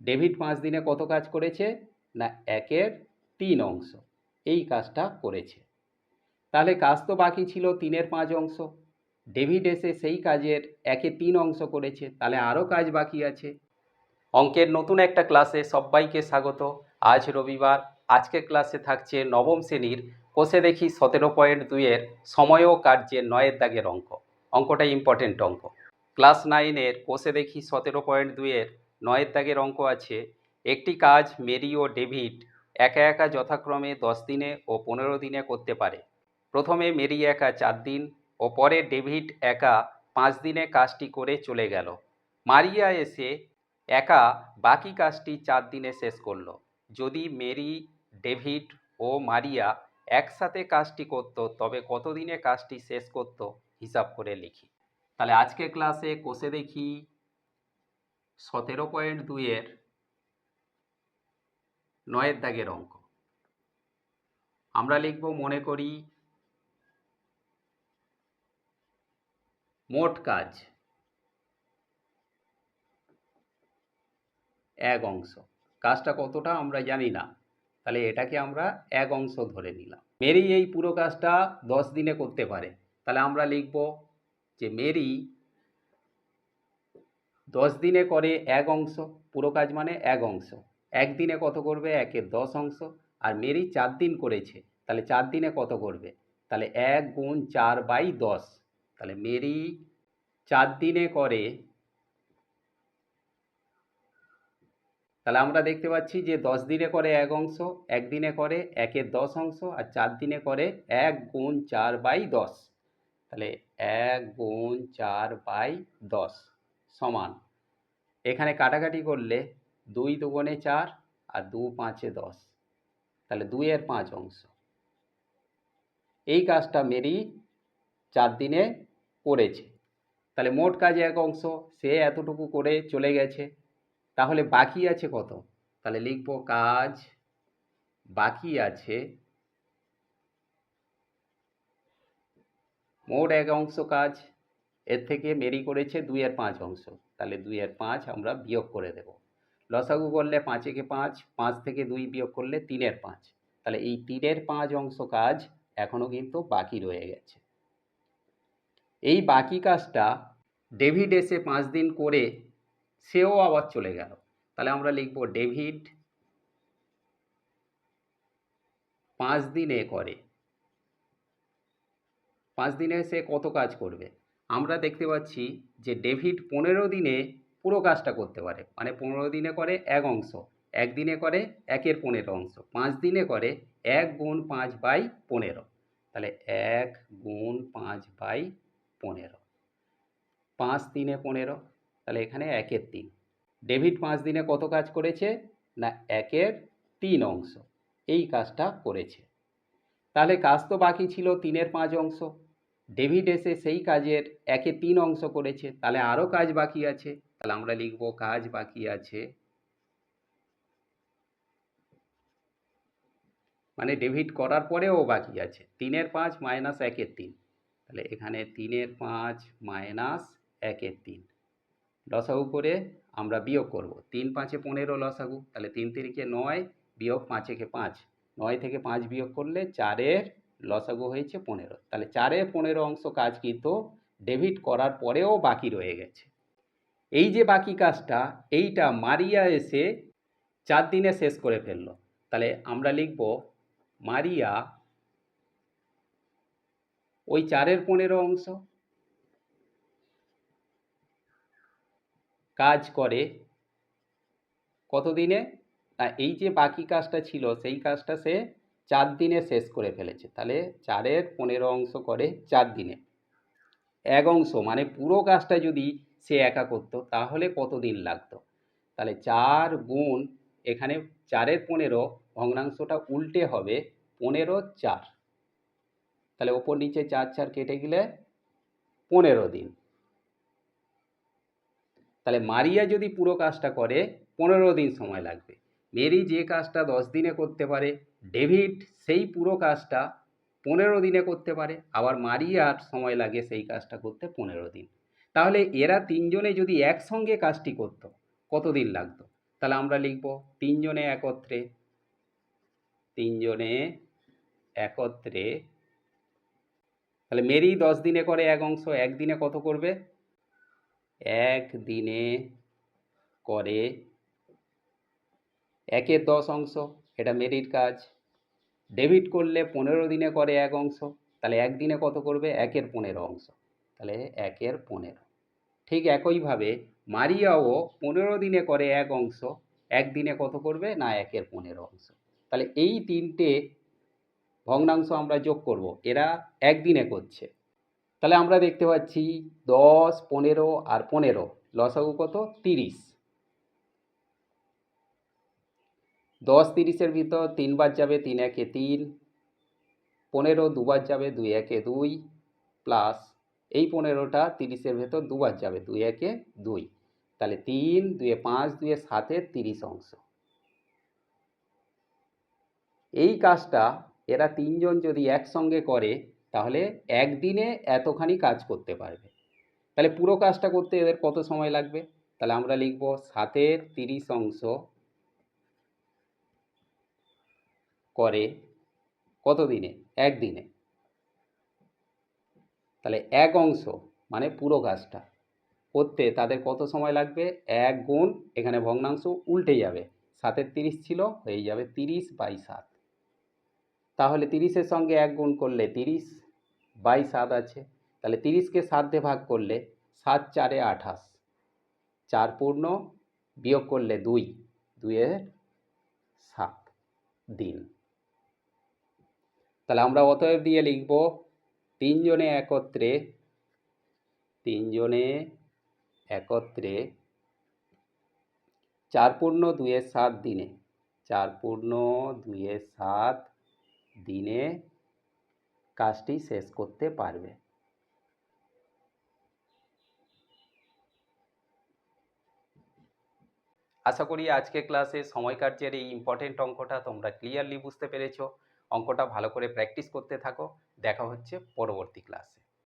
David 5 দিনে কত কাজ করেছে? না 1/3 অংশ এই কাজটা করেছে। তাহলে কাজ তো বাকি ছিল 3/5 অংশ। ডেভিড এসে সেই কাজের 1/3 অংশ করেছে, তাহলে আরও কাজ বাকি আছে। অঙ্কের নতুন একটা ক্লাসে সবাইকে স্বাগত। আজ রবিবার। আজকের ক্লাসে থাকছে নবম শ্রেণীর কোষে দেখি 17.2-এর সময় ও কার্যের 9-এর দাগের অঙ্ক। অঙ্কটা ইম্পর্টেন্ট অঙ্ক। ক্লাস 9-এর কোষে দেখি 17.2-এর 9-এর দাগের অঙ্ক আছে। একটি কাজ মেরি ও ডেভিড একা একা যথাক্রমে 10 দিনে ও 15 দিনে করতে পারে। প্রথমে মেরি একা 4 দিন ও পরে ডেভিড একা 5 দিনে কাজটি করে চলে গেল। মারিয়া এসে একা বাকি কাজটি 4 দিনে শেষ করলো। যদি মেরি, ডেভিড ও মারিয়া একসাথে কাজটি করত তবে কত দিনে কাজটি শেষ করত হিসাব করে লিখি। তাহলে আজকের ক্লাসে কোষে দেখি 17.2-এর 9-এর দাগের অঙ্ক। আমরা লিখব, মনে করি মোট কাজ 1 অংশ। কাজটা কতটা আমরা জানি না, তাহলে এটাকে আমরা 1 অংশ ধরে নিলাম। মেরি এই পুরো কাজটা 10 দিনে করতে পারে, তাহলে আমরা লিখব যে মেরি 10 দিনে করে 1 অংশ। পুরো কাজ মানে 1 অংশ। 1 দিনে কত করবে? 1/10 অংশ। আর মেরি 4 দিন করেছে, তাহলে 4 দিনে কত করবে? তাহলে 1 গুণ 4/10। তাহলে মেরি 4 দিনে করে, তাহলে আমরা দেখতে পাচ্ছি যে 10 দিনে করে 1 অংশ, 1 দিনে করে 1/10 অংশ, আর 4 দিনে করে 1 গুণ 4/10। তাহলে 1 গুণ 4/10 সমান, এখানে কাটাকাটি করলে 2 দুগুণে 4 আর 2 পাঁচে 10, তাহলে 2/5 অংশ। এই কাজটা মেরি 4 দিনে করেছে। তাহলে মোট কাজ 1 অংশ, সে এতটুকু করে চলে গেছে। তাহলে বাকি আছে কত? তাহলে লিখব কাজ বাকি আছে, মোট 1 অংশ কাজ, এর থেকে মেরি করেছে 2/5 অংশ, তাহলে 2/5 আমরা বিয়োগ করে দেব। লসাগু করলে 5 একে 5, 5 থেকে 2 বিয়োগ করলে 3/5। তাহলে এই 3/5 অংশ কাজ এখনও কিন্তু বাকি রয়ে গেছে। এই বাকি কাজটা ডেভিড এসে 5 দিন করে সেও আবার চলে গেল, তাহলে আমরা লিখব ডেভিড 5 দিনে করে। 5 দিনে সে কত কাজ করবে? আমরা দেখতে পাচ্ছি যে ডেভিড 15 দিনে পুরো কাজটা করতে পারে, মানে 15 দিনে করে 1 অংশ, 1 দিনে করে 1/15 অংশ, 5 দিনে করে 1 গুণ 5/15। তাহলে 1 গুণ 5/15, 5 3 15, তাহলে এখানে 1/3। ডেভিড 5 দিনে কত কাজ করেছে? না 1/3 অংশ এই কাজটা করেছে। তাহলে কাজ তো বাকি ছিল 3/5 অংশ। ডেভিড এসে সেই কাজের 1/3 অংশ করেছে, তাহলে আরও কাজ বাকি আছে। তাহলে আমরা লিখব কাজ বাকি আছে, মানে ডেভিড করার পরেও বাকি আছে 3/5 মাইনাস 1/3। তাহলে এখানে 3/5 মাইনাস 1/3 লসাগু করে আমরা বিয়োগ করব। 3 5-এ 15 লসাগু, তাহলে 3 3-কে 9 বিয়োগ 5 একে 5, 9 থেকে 5 বিয়োগ করলে 4-এর লসাগু হয়েছে 15। তাহলে 4/15 অংশ কাজ কিন্তু ডেভিড করার পরেও বাকি রয়ে গেছে। এই যে বাকি কাজটা, এইটা মারিয়া এসে 4 দিনে শেষ করে ফেললো। তাহলে আমরা লিখব মারিয়া ওই 4/15 অংশ কাজ করে কত দিনে? এই যে বাকি কাজটা ছিল সেই কাজটা সে 4 দিনে শেষ করে ফেলেছে। তাহলে 4/15 অংশ করে 4 দিনে। 1 অংশ মানে পুরো কাজটা যদি সে একা করতো তাহলে কত দিন লাগতো? তাহলে 4 গুণ, এখানে 4/15 ভগ্নাংশটা উল্টে হবে 15/4, তাহলে ওপর নিচে 4 4 কেটে গেলে 15 দিন। তাহলে মারিয়া যদি পুরো কাজটা করে 15 দিন সময় লাগবে। মেরি যে কাজটা 10 দিনে করতে পারে, ডেভিড সেই পুরো কাজটা 15 দিনে করতে পারে, আবার মারিয়ার সময় লাগে সেই কাজটা করতে 15 দিন। তাহলে এরা তিনজনে যদি একসঙ্গে কাজটি করত কত দিন লাগতো? তাহলে আমরা লিখব তিনজনে একত্রে, তিনজনে একত্রে, তাহলে মেরি 10 দিনে করে এক অংশ, একদিনে কত করবে? একদিনে করে একের 10 অংশ, এটা মেরির কাজ। ডেভিড করলে 15 দিনে করে এক অংশ, তাহলে একদিনে কত করবে? একের 15 অংশ, তাহলে একের 15। ঠিক একইভাবে মারিয়াও 15 দিনে করে এক অংশ, একদিনে কত করবে? না একের 15 অংশ। তাহলে এই তিনটে ভগ্নাংশ আমরা যোগ করব, এরা একদিনে করছে। তাহলে আমরা দেখতে পাচ্ছি 10, 15 আর 15 লসাগু কত? 30। 10 30-এর ভিতর 3 বার যাবে, 3 একে 3, 15 দুবার যাবে, 2 একে 2, প্লাস এই 15টা 30-এর ভেতর দুবার যাবে, 2 একে 2, তাহলে 3 2 5 2 7-এর 30 অংশ। এই কাজটা এরা তিনজন যদি একসঙ্গে করে তাহলে একদিনে এতখানি কাজ করতে পারবে। তাহলে পুরো কাজটা করতে এদের কত সময় লাগবে? তাহলে আমরা লিখব 7-এর 30 অংশ করে কত দিনে? একদিনে। তাহলে এক অংশ মানে পুরো কাজটা করতে তাদের কত সময় লাগবে? 1 গুণ, এখানে ভগ্নাংশ উল্টে যাবে, 7-এর 30 ছিল, হয়ে যাবে 30/7। তাহলে 30-এর সঙ্গে 1 গুণ করলে 30/7 আছে, তাহলে 30-কে 7 দিয়ে ভাগ করলে 7 4-এ 28, 4 পূর্ণ, বিয়োগ করলে 2, 2-এর 7 দিন। তাহলে আমরা অতএব দিয়ে লিখব তিনজনে একত্রে, তিনজনে একত্রে 4 পূর্ণ 2-এর 7 দিনে, 4 পূর্ণ 2-এর 7 দিনে কাজটি শেষ করতে পারবে। আশা করি আজকে ক্লাসে সময় কার্যের এই ইম্পর্টেন্ট অঙ্কটা তোমরা ক্লিয়ারলি বুঝতে পেরেছো। অঙ্কটা ভালো করে প্র্যাকটিস করতে থাকো। দেখা হচ্ছে পরবর্তী ক্লাসে।